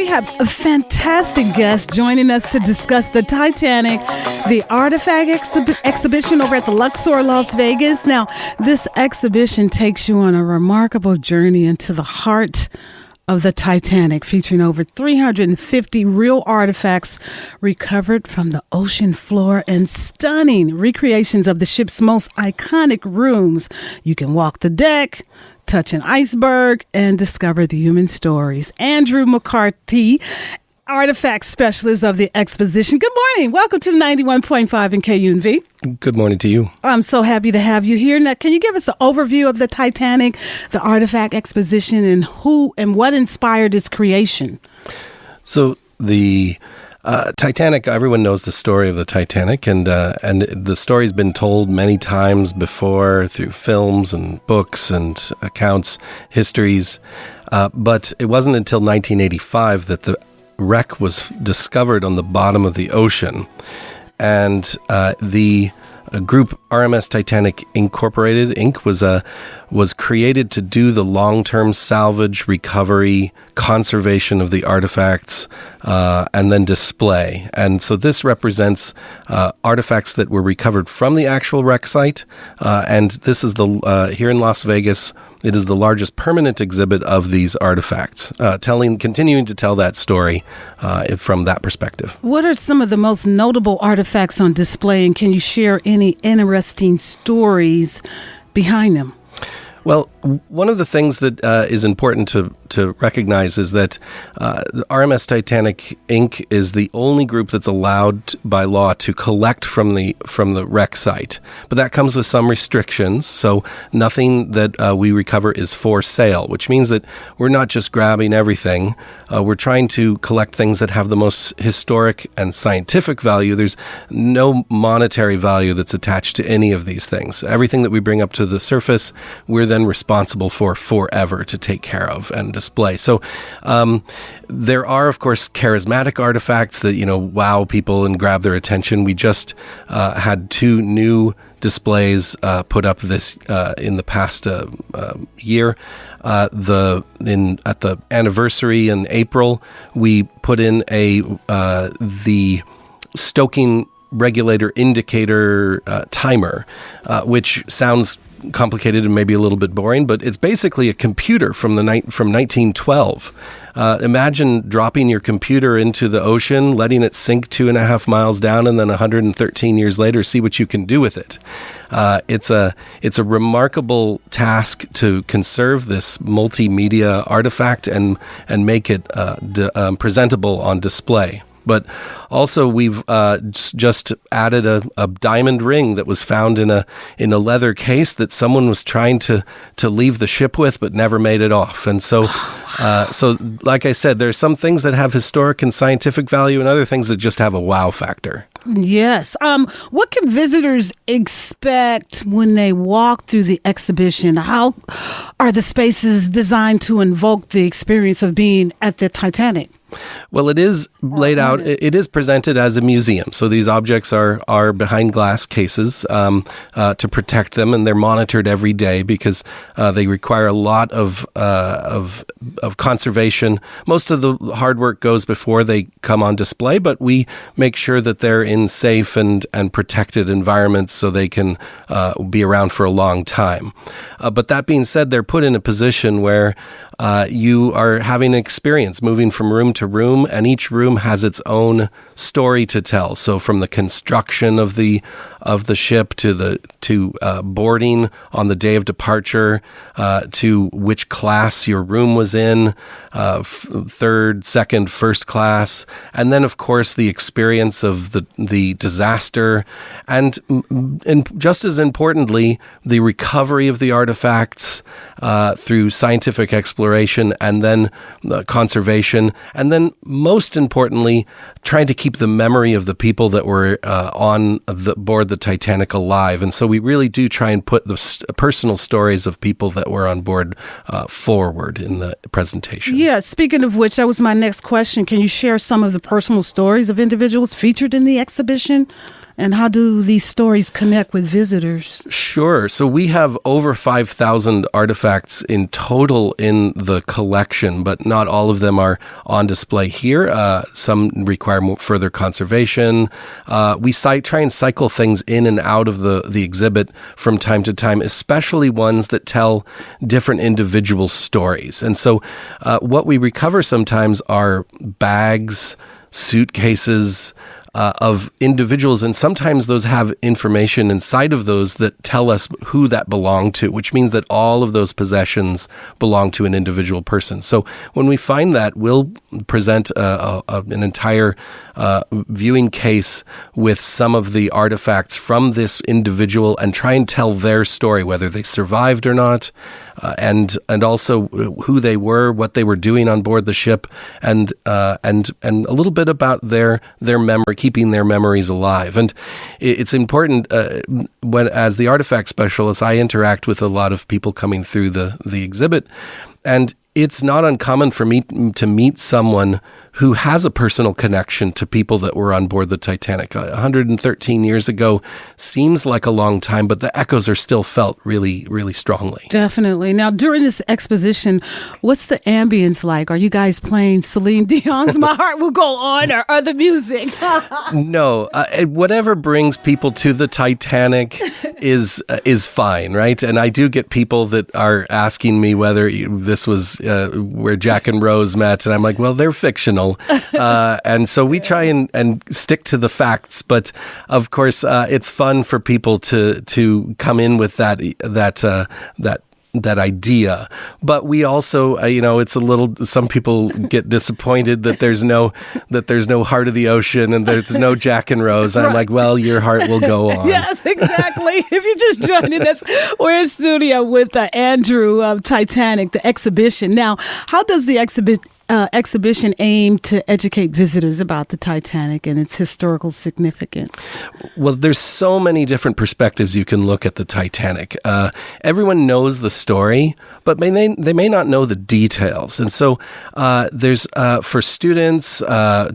We have a fantastic guest joining us to discuss the Titanic, the artifact exhibition over at the Luxor, Las Vegas. Now, this exhibition takes you on a remarkable journey into the heart of the Titanic, featuring over 350 real artifacts recovered from the ocean floor and stunning recreations of the ship's most iconic rooms. You can walk the deck, touch an iceberg, and discover the human stories. Andrew McCarthy, artifact specialist of the exposition. Good morning. Welcome to the 91.5 in KUNV. Good morning to you. I'm so happy to have you here. Now, can you give us an overview of the Titanic, the artifact exposition, and who and what inspired its creation? So the Titanic, everyone knows the story of the Titanic, and the story's been told many times before through films and books and accounts, histories. But it wasn't until 1985 that the wreck was discovered on the bottom of the ocean. And the group RMS Titanic Incorporated, Inc. was created to do the long-term salvage, recovery, conservation of the artifacts, and then display. And so this represents artifacts that were recovered from the actual wreck site. And this is here in Las Vegas. It is the largest permanent exhibit of these artifacts, continuing to tell that story from that perspective. What are some of the most notable artifacts on display, and can you share any interesting stories behind them? Well, one of the things that is important to recognize is that RMS Titanic Inc. is the only group that's allowed by law to collect from the wreck site. But that comes with some restrictions. So nothing that we recover is for sale, which means that we're not just grabbing everything. We're trying to collect things that have the most historic and scientific value. There's no monetary value that's attached to any of these things. Everything that we bring up to the surface, we're then responsible for forever to take care of and display. So there are, of course, charismatic artifacts that, wow people and grab their attention. We just had two new displays put up this in the past year. At the anniversary in April, we put in the stoking regulator indicator timer, which sounds complicated and maybe a little bit boring, but it's basically a computer from 1912. Imagine dropping your computer into the ocean, letting it sink 2.5 miles down, and then 113 years later, see what you can do with it. It's a remarkable task to conserve this multimedia artifact and make it presentable on display. But also, we've just added a diamond ring that was found in a leather case that someone was trying to leave the ship with, but never made it off. And so, like I said, there's some things that have historic and scientific value, and other things that just have a wow factor. Yes. What can visitors expect when they walk through the exhibition? How are the spaces designed to invoke the experience of being at the Titanic? Well, it is laid out. It is presented as a museum. So these objects are behind glass cases to protect them, and they're monitored every day because they require a lot of conservation. Most of the hard work goes before they come on display, but we make sure that they're in safe and protected environments so they can be around for a long time. But that being said, they're put in a position where you are having an experience moving from room to room, and each room has its own story to tell. So from the construction of the ship to boarding on the day of departure, to which class your room was in, third, second, first class, and then of course the experience of the disaster, and just as importantly, the recovery of the artifacts through scientific exploration and then conservation, and then most importantly, trying to keep the memory of the people that were board the Titanic alive. And so we really do try and put the personal stories of people that were on board forward in the presentation. Yeah, speaking of which, that was my next question. Can you share some of the personal stories of individuals featured in the exhibition? And how do these stories connect with visitors? Sure. So we have over 5,000 artifacts in total in the collection, but not all of them are on display here. Some require further conservation. We try and cycle things in and out of the exhibit from time to time, especially ones that tell different individual stories. And so what we recover sometimes are bags, suitcases, of individuals, and sometimes those have information inside of those that tell us who that belonged to, which means that all of those possessions belong to an individual person. So when we find that, we'll present an entire viewing case with some of the artifacts from this individual and try and tell their story, whether they survived or not, and also who they were, what they were doing on board the ship, and a little bit about their memory, keeping their memories alive. And it's important as the artifact specialist, I interact with a lot of people coming through the exhibit, and it's not uncommon for me to meet someone who has a personal connection to people that were on board the Titanic. 113 years ago seems like a long time, but the echoes are still felt really, really strongly. Definitely. Now, during this exposition, what's the ambience like? Are you guys playing Celine Dion's My Heart Will Go On or other music? No. Whatever brings people to the Titanic is fine, right? And I do get people that are asking me whether this was where Jack and Rose met, and I'm like, well, they're fictional. And so we try and stick to the facts, but of course, it's fun for people to come in with that idea. But we also, it's a little, some people get disappointed that there's no Heart of the Ocean and there's no Jack and Rose. And I'm like, well, your heart will go on. Yes, exactly. If you're just joining us, we're in studio with Andrew of Titanic, the exhibition. Now, how does the exhibition aim to educate visitors about the Titanic and its historical significance? Well, there's so many different perspectives you can look at the Titanic. Everyone knows the story, but they may not know the details. And so there's for students,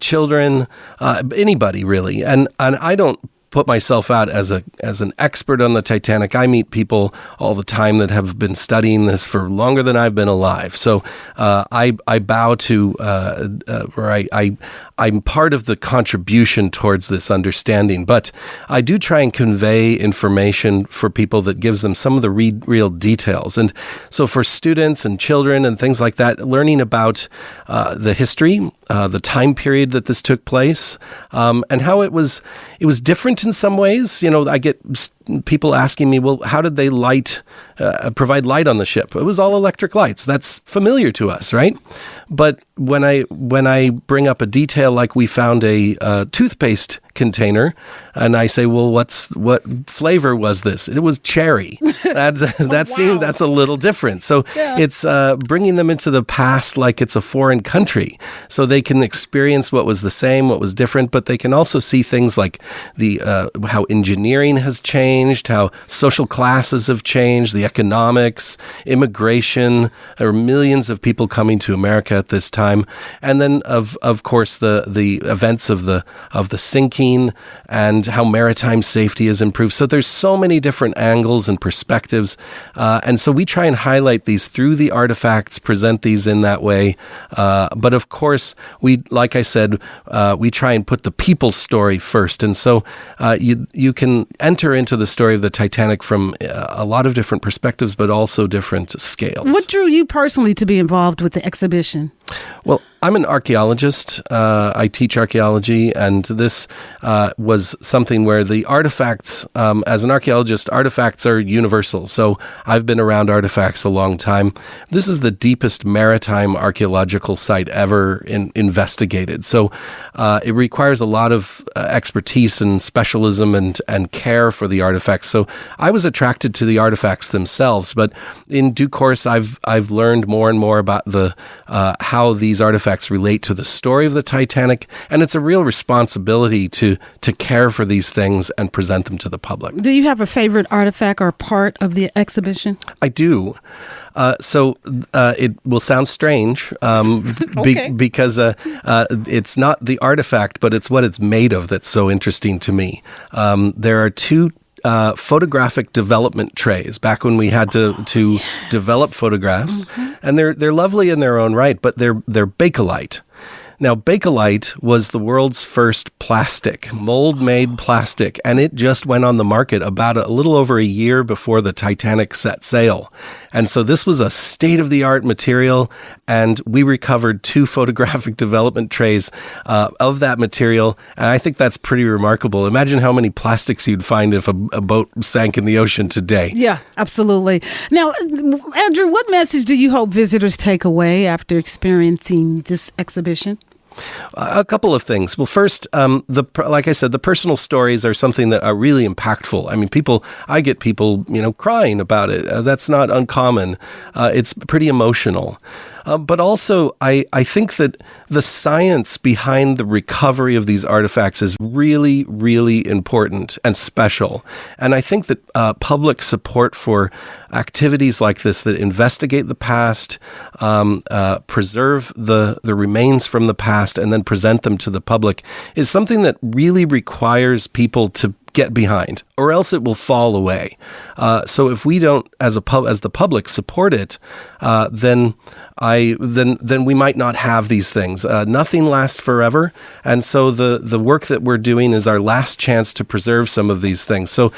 children, anybody really. And I don't put myself out as an expert on the Titanic. I meet people all the time that have been studying this for longer than I've been alive. So I bow to, or I'm part of the contribution towards this understanding. But I do try and convey information for people that gives them some of the real details. And so for students and children and things like that, learning about the history, the time period that this took place, and how it was different in some ways. I get people asking me, well, how did they provide light on the ship? It was all electric lights. That's familiar to us, right? But when I bring up a detail like we found a toothpaste container, and I say, well, what flavor was this? It was cherry. That's a little different. So It's bringing them into the past like it's a foreign country, so they can experience what was the same, what was different, but they can also see things like how engineering has changed, how social classes have changed, the economics, immigration. There are millions of people coming to America at this time, and then of course the events of the sinking and how maritime safety has improved. So there's so many different angles and perspectives, and so we try and highlight these through the artifacts, present these in that way. But of course, like I said, we try and put the people's story first, and so you can enter into the story of the Titanic from a lot of different perspectives, but also different scales. What drew you personally to be involved with the exhibition? Well, I'm an archaeologist. I teach archaeology, and this was something where the artifacts, as an archaeologist, artifacts are universal. So I've been around artifacts a long time. This is the deepest maritime archaeological site ever investigated. So it requires a lot of expertise and specialism and care for the artifacts. So I was attracted to the artifacts themselves, but in due course, I've learned more and more about how these artifacts artifacts relate to the story of the Titanic, and it's a real responsibility to care for these things and present them to the public. Do you have a favorite artifact or part of the exhibition? I do. So it will sound strange because it's not the artifact, but it's what it's made of that's so interesting to me. There are two photographic development trays back when we had to develop photographs, and they're lovely in their own right, but they're Bakelite. Now, Bakelite was the world's first plastic, mold-made plastic, and it just went on the market about a little over a year before the Titanic set sail. And so this was a state-of-the-art material, and we recovered 2 photographic development trays of that material, and I think that's pretty remarkable. Imagine how many plastics you'd find if a boat sank in the ocean today. Yeah, absolutely. Now, Andrew, what message do you hope visitors take away after experiencing this exhibition? A couple of things. Well, first, like I said, the personal stories are something that are really impactful. I mean, I get people, crying about it. That's not uncommon. It's pretty emotional. But also, I think that the science behind the recovery of these artifacts is really, really important and special. And I think that public support for activities like this that investigate the past, preserve the remains from the past, and then present them to the public is something that really requires people to get behind, or else it will fall away. So if we don't, as the public, support it, then we might not have these things. Nothing lasts forever, and so the work that we're doing is our last chance to preserve some of these things. So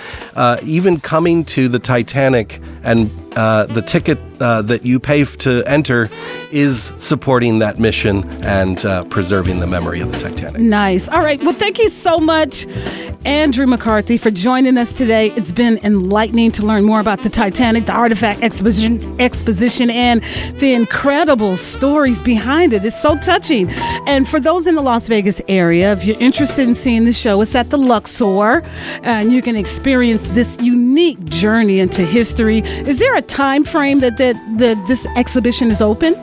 even coming to the Titanic and the ticket that you pay to enter is supporting that mission and preserving the memory of the Titanic. Nice. All right. Well, thank you so much, Andrew McCarthy, for joining us today. It's been enlightening to learn more about the Titanic, the artifact exposition, and the incredible stories behind it. It's so touching. And for those in the Las Vegas area, if you're interested in seeing the show, it's at the Luxor, and you can experience this unique journey into history. Is there a time frame that this exhibition is open?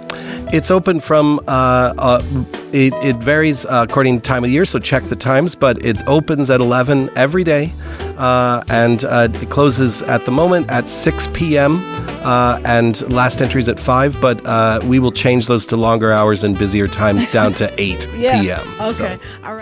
It's open from, it varies according to time of year, so check the times, but it opens at 11 every day, and it closes at the moment at 6 p.m., and last entry is at 5, but we will change those to longer hours and busier times down to 8 p.m. Okay, all right.